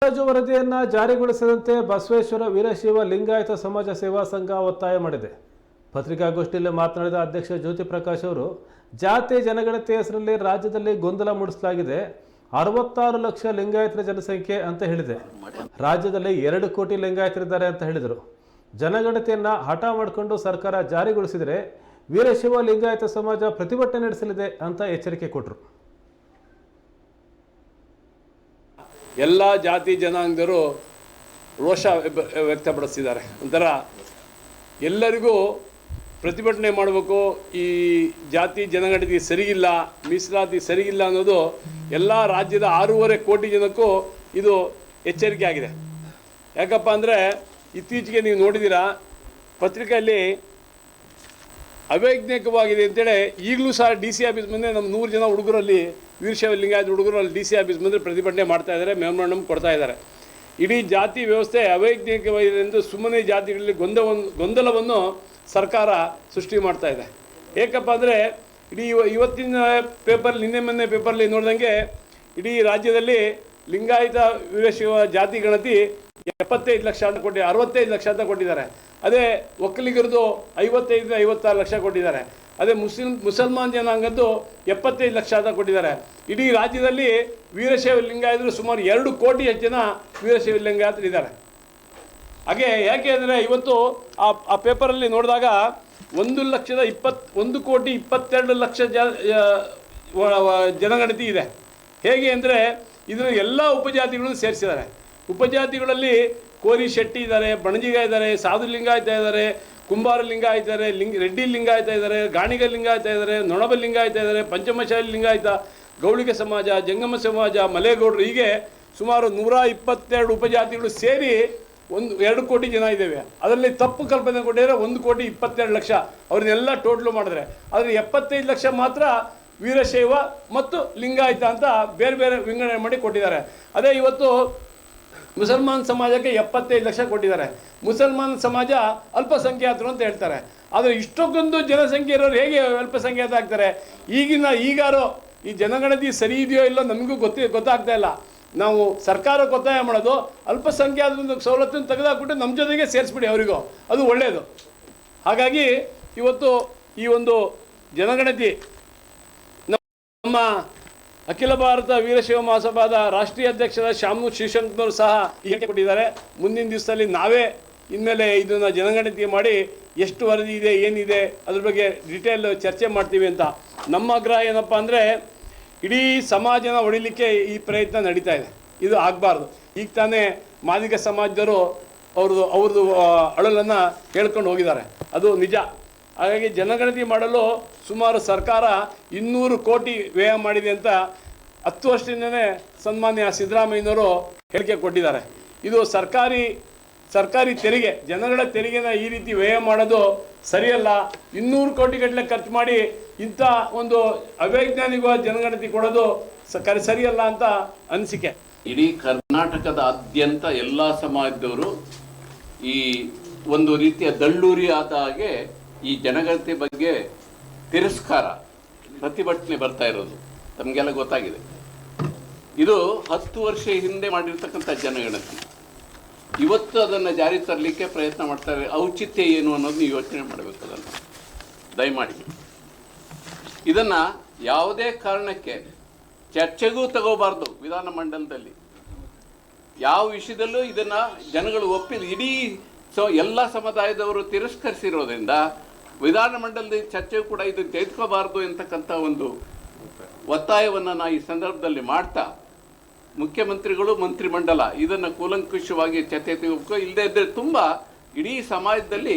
ಅಂದಾಜು ವರದಿಯನ್ನ ಜಾರಿಗೊಳಿಸದಂತೆ ಬಸವೇಶ್ವರ ವೀರಶೈವ ಲಿಂಗಾಯತ ಸಮಾಜ ಸೇವಾ ಸಂಘ ಒತ್ತಾಯ ಮಾಡಿದೆ. ಪತ್ರಿಕಾಗೋಷ್ಠಿಯಲ್ಲಿ ಮಾತನಾಡಿದ ಅಧ್ಯಕ್ಷ ಜ್ಯೋತಿ ಪ್ರಕಾಶ್ ಅವರು, ಜಾತಿ ಜನಗಣತಿ ಹೆಸರಲ್ಲಿ ರಾಜ್ಯದಲ್ಲಿ ಗೊಂದಲ ಮೂಡಿಸಲಾಗಿದೆ. 66 ಲಕ್ಷ ಲಿಂಗಾಯತರ ಜನಸಂಖ್ಯೆ ಅಂತ ಹೇಳಿದೆ. ರಾಜ್ಯದಲ್ಲಿ 2 ಕೋಟಿ ಲಿಂಗಾಯತರಿದ್ದಾರೆ ಅಂತ ಹೇಳಿದರು. ಜನಗಣತಿಯನ್ನ ಹಠ ಮಾಡಿಕೊಂಡು ಸರ್ಕಾರ ಜಾರಿಗೊಳಿಸಿದರೆ ವೀರಶೈವ ಲಿಂಗಾಯತ ಸಮಾಜ ಪ್ರತಿಭಟನೆ ನಡೆಸಲಿದೆ ಅಂತ ಎಚ್ಚರಿಕೆ ಕೊಟ್ಟರು. ಎಲ್ಲ ಜಾತಿ ಜನಾಂಗದವರು ರೋಷ ವ್ಯಕ್ತಪಡಿಸಿದ್ದಾರೆ. ಒಂಥರ ಎಲ್ಲರಿಗೂ ಪ್ರತಿಭಟನೆ ಮಾಡಬೇಕು, ಈ ಜಾತಿ ಜನಗಣತಿ ಸರಿಯಿಲ್ಲ, ಮೀಸಲಾತಿ ಸರಿಯಿಲ್ಲ ಅನ್ನೋದು ಎಲ್ಲ ರಾಜ್ಯದ 6.5 ಕೋಟಿ ಜನಕ್ಕೂ ಇದು ಎಚ್ಚರಿಕೆ ಆಗಿದೆ. ಯಾಕಪ್ಪ ಅಂದರೆ ಇತ್ತೀಚೆಗೆ ನೀವು ನೋಡಿದ್ದೀರಾ ಪತ್ರಿಕೆಯಲ್ಲಿ ಅವೈಜ್ಞಾನಿಕವಾಗಿದೆ ಅಂತೇಳಿ ಈಗಲೂ ಸಹ ಡಿ ಸಿ ಆಫೀಸ್ ಮುಂದೆ ನಮ್ಮ 100 ಜನ ಹುಡುಗರಲ್ಲಿ ವೀರಶೈವ ಲಿಂಗಾಯತ ಹುಡುಗರಲ್ಲಿ ಡಿ ಸಿ ಆಫೀಸ್ ಮುಂದೆ ಪ್ರತಿಭಟನೆ ಮಾಡ್ತಾ ಇದ್ದಾರೆ, ಮೆಮೊರಂಡಮ್ ಕೊಡ್ತಾ ಇದ್ದಾರೆ. ಇಡೀ ಜಾತಿ ವ್ಯವಸ್ಥೆ ಅವೈಜ್ಞಾನಿಕವಾಗಿದೆ ಎಂದು ಸುಮ್ಮನೆ ಜಾತಿಗಳಲ್ಲಿ ಗೊಂದಲವನ್ನು ಸರ್ಕಾರ ಸೃಷ್ಟಿ ಮಾಡ್ತಾ ಇದೆ. ಏಕಪ್ಪ ಅಂದರೆ ಇಡೀ ಇವತ್ತಿನ ನಿನ್ನೆ ಮೊನ್ನೆ ಪೇಪರ್ಲಿ ನೋಡಿದಂಗೆ ಇಡೀ ರಾಜ್ಯದಲ್ಲಿ ಲಿಂಗಾಯತ ವೀರಶೈವ ಜಾತಿ ಗಣತಿ 75 ಲಕ್ಷ ಅಂತ 65 ಲಕ್ಷ ಅಂತ ಕೊಟ್ಟಿದ್ದಾರೆ. ಅದೇ ಒಕ್ಕಲಿಗರದು 55-56 ಲಕ್ಷ ಕೊಟ್ಟಿದ್ದಾರೆ. ಅದೇ ಮುಸಲ್ಮಾನ್ ಜನಾಂಗದ್ದು 75 ಲಕ್ಷ ಅಂತ ಕೊಟ್ಟಿದ್ದಾರೆ. ಇಡೀ ರಾಜ್ಯದಲ್ಲಿ ವೀರಶೈವ ಲಿಂಗಾಯತರು ಸುಮಾರು 2 ಕೋಟಿ ಜನ ವೀರಶೈವ ಲಿಂಗಾಯತರಿದ್ದಾರೆ. ಹಾಗೆ ಯಾಕೆ ಅಂದರೆ ಇವತ್ತು ಆ ಪೇಪರಲ್ಲಿ ನೋಡಿದಾಗ 1 ಕೋಟಿ 22 ಲಕ್ಷ ಜನಗಣತಿ ಇದೆ. ಹೇಗೆ ಅಂದರೆ ಇದರ ಎಲ್ಲ ಉಪಜಾತಿಗಳನ್ನು ಸೇರಿಸಿದ್ದಾರೆ. ಉಪಜಾತಿಗಳಲ್ಲಿ ಕೋರಿ ಶೆಟ್ಟಿ ಇದ್ದಾರೆ, ಬಣಜಿಗ ಇದ್ದಾರೆ, ಸಾಧು ಲಿಂಗಾಯತ ಇದ್ದಾರೆ, ಕುಂಬಾರ ಲಿಂಗಾಯತ ಇದ್ದಾರೆ, ರೆಡ್ಡಿ ಲಿಂಗಾಯತ ಇದ್ದಾರೆ, ಗಾಣಿಗ ಲಿಂಗಾಯತ ಇದ್ದಾರೆ, ನೊಣಬ ಲಿಂಗಾಯತ ಇದ್ದಾರೆ, ಪಂಚಮಶಾಲಿ ಲಿಂಗಾಯತ, ಗೌಳಿಗ ಸಮಾಜ, ಜಂಗಮ ಸಮಾಜ, ಮಲೆಗೌಡರು, ಹೀಗೆ ಸುಮಾರು 122 ಉಪಜಾತಿಗಳು ಸೇರಿ 2 ಕೋಟಿ ಜನ ಇದ್ದೇವೆ. ಅದರಲ್ಲಿ ತಪ್ಪು ಕಲ್ಪನೆ ಕೊಟ್ಟಿದ್ದಾರೆ 1 ಕೋಟಿ 22 ಲಕ್ಷ. ಅವ್ರನ್ನೆಲ್ಲ ಟೋಟ್ಲು ಮಾಡಿದ್ರೆ ಆದರೆ 75 ಲಕ್ಷ ಮಾತ್ರ ವೀರಶೈವ ಮತ್ತು ಲಿಂಗಾಯತ ಅಂತ ಬೇರೆ ಬೇರೆ ವಿಂಗಡಣೆ ಮಾಡಿ ಕೊಟ್ಟಿದ್ದಾರೆ. ಅದೇ ಇವತ್ತು ಮುಸಲ್ಮಾನ್ ಸಮಾಜಕ್ಕೆ 75 ಲಕ್ಷ ಕೊಟ್ಟಿದ್ದಾರೆ. ಮುಸಲ್ಮಾನ್ ಸಮಾಜ ಅಲ್ಪಸಂಖ್ಯಾತರು ಅಂತ ಹೇಳ್ತಾರೆ. ಆದರೆ ಇಷ್ಟೊಂದು ಜನಸಂಖ್ಯೆ ಇರೋರು ಹೇಗೆ ಅಲ್ಪಸಂಖ್ಯಾತ ಆಗ್ತಾರೆ? ಈಗಾರೋ ಈ ಜನಗಣತಿ ಸರಿ ಇದೆಯೋ ಇಲ್ಲೋ ನಮಗೂ ಗೊತ್ತಾಗ್ತಾ ಇಲ್ಲ. ನಾವು ಸರ್ಕಾರಕ್ಕೆ ಒತ್ತಾಯ ಮಾಡೋದು ಅಲ್ಪಸಂಖ್ಯಾತರ ಸವಲತ್ತನ್ನು ತೆಗೆದುಹಾಕ್ಬಿಟ್ಟು ನಮ್ಮ ಜೊತೆಗೆ ಸೇರಿಸ್ಬಿಡಿ, ಅವರಿಗೂ ಅದು ಒಳ್ಳೆಯದು. ಹಾಗಾಗಿ ಇವತ್ತು ಈ ಒಂದು ಜನಗಣತಿ ನಮ್ಮ ಅಖಿಲ ಭಾರತ ವೀರಶೈವ ಮಹಾಸಭಾದ ರಾಷ್ಟ್ರೀಯ ಅಧ್ಯಕ್ಷರಾದ ಶಾಮನೂರ್ ಶ್ರೀಶಂಕರವರು ಸಹ ಹೇಳಿಕೆ ಕೊಟ್ಟಿದ್ದಾರೆ. ಮುಂದಿನ ದಿವಸದಲ್ಲಿ ನಾವೇ ಇನ್ಮೇಲೆ ಇದನ್ನು ಜನಗಣತಿ ಮಾಡಿ ಎಷ್ಟು ವರದಿ ಇದೆ, ಏನಿದೆ ಅದ್ರ ಬಗ್ಗೆ ಡಿಟೇಲ್ ಚರ್ಚೆ ಮಾಡ್ತೀವಿ ಅಂತ. ನಮ್ಮ ಆಗ್ರಹ ಏನಪ್ಪ ಅಂದರೆ ಇಡೀ ಸಮಾಜನ ಹೊಡಿಲಿಕ್ಕೆ ಈ ಪ್ರಯತ್ನ ನಡೀತಾ ಇದೆ. ಇದು ಆಗಬಾರ್ದು. ಈಗ ತಾನೇ ಮಾದಿಗ ಸಮಾಜದವರು ಅವ್ರದ್ದು ಅಳಲನ್ನು ಹೇಳ್ಕೊಂಡು ಹೋಗಿದ್ದಾರೆ, ಅದು ನಿಜ. ಹಾಗಾಗಿ ಜನಗಣತಿ ಮಾಡಲು ಸುಮಾರು ಸರ್ಕಾರ 200 ಕೋಟಿ ವ್ಯಯ ಮಾಡಿದೆ ಅಂತ 10 ವರ್ಷದಿಂದನೇ ಸನ್ಮಾನ್ಯ ಸಿದ್ದರಾಮಯ್ಯನವರು ಹೇಳಿಕೆ ಕೊಟ್ಟಿದ್ದಾರೆ. ಇದು ಸರ್ಕಾರಿ ತೆರಿಗೆ, ಜನಗಳ ತೆರಿಗೆನ ಈ ರೀತಿ ವ್ಯಯ ಮಾಡೋದು ಸರಿಯಲ್ಲ. 200 ಕೋಟಿ ಗಟ್ಟಲೆ ಖರ್ಚು ಮಾಡಿ ಇಂಥ ಒಂದು ಅವೈಜ್ಞಾನಿಕವಾದ ಜನಗಣತಿ ಕೊಡೋದು ಸರಿಯಲ್ಲ ಅಂತ ಅನಿಸಿಕೆ. ಇಡೀ ಕರ್ನಾಟಕದಾದ್ಯಂತ ಎಲ್ಲ ಸಮಾಜದವರು ಈ ಒಂದು ರೀತಿಯ ದಳ್ಳೂರಿ ಆದ ಹಾಗೆ ಈ ಜನಗಣತಿ ಬಗ್ಗೆ ತಿರಸ್ಕಾರ, ಪ್ರತಿಭಟನೆ ಬರ್ತಾ ಇರೋದು ತಮಗೆಲ್ಲ ಗೊತ್ತಾಗಿದೆ. ಇದು 10 ವರ್ಷ ಹಿಂದೆ ಮಾಡಿರ್ತಕ್ಕಂಥ ಜನಗಣತಿ. ಇವತ್ತು ಅದನ್ನು ಜಾರಿ ತರಲಿಕ್ಕೆ ಪ್ರಯತ್ನ ಮಾಡ್ತಾರೆ. ಔಚಿತ್ಯ ಏನು ಅನ್ನೋದು ನೀವು ಯೋಚನೆ ಮಾಡಬೇಕು. ಅದನ್ನು ದಯಮಾಡಿ ಇದನ್ನು ಯಾವುದೇ ಕಾರಣಕ್ಕೆ ಚರ್ಚೆಗೂ ತಗೋಬಾರ್ದು. ವಿಧಾನಮಂಡಲದಲ್ಲಿ ಯಾವ ವಿಷಯದಲ್ಲೂ ಇದನ್ನು ಜನಗಳು ಒಪ್ಪಿದ ಇಡೀ ಎಲ್ಲ ಸಮುದಾಯದವರು ತಿರಸ್ಕರಿಸಿರೋದ್ರಿಂದ ವಿಧಾನಮಂಡಲದ ಚರ್ಚೆಗೂ ಕೂಡ ಇದನ್ನು ತೆಗೆದುಕೋಬಾರ್ದು ಅಂತಕ್ಕಂಥ ಒಂದು ಒತ್ತಾಯವನ್ನು ನಾನು ಈ ಸಂದರ್ಭದಲ್ಲಿ ಮಾಡ್ತಾ, ಮುಖ್ಯಮಂತ್ರಿಗಳು ಮಂತ್ರಿಮಂಡಲ ಇದನ್ನು ಕೂಲಂಕುಷವಾಗಿ ಚರ್ಚೆ ತೆಗೆದುಕೋ, ಇಲ್ಲದೇ ಇದ್ದರೆ ತುಂಬ ಇಡೀ ಸಮಾಜದಲ್ಲಿ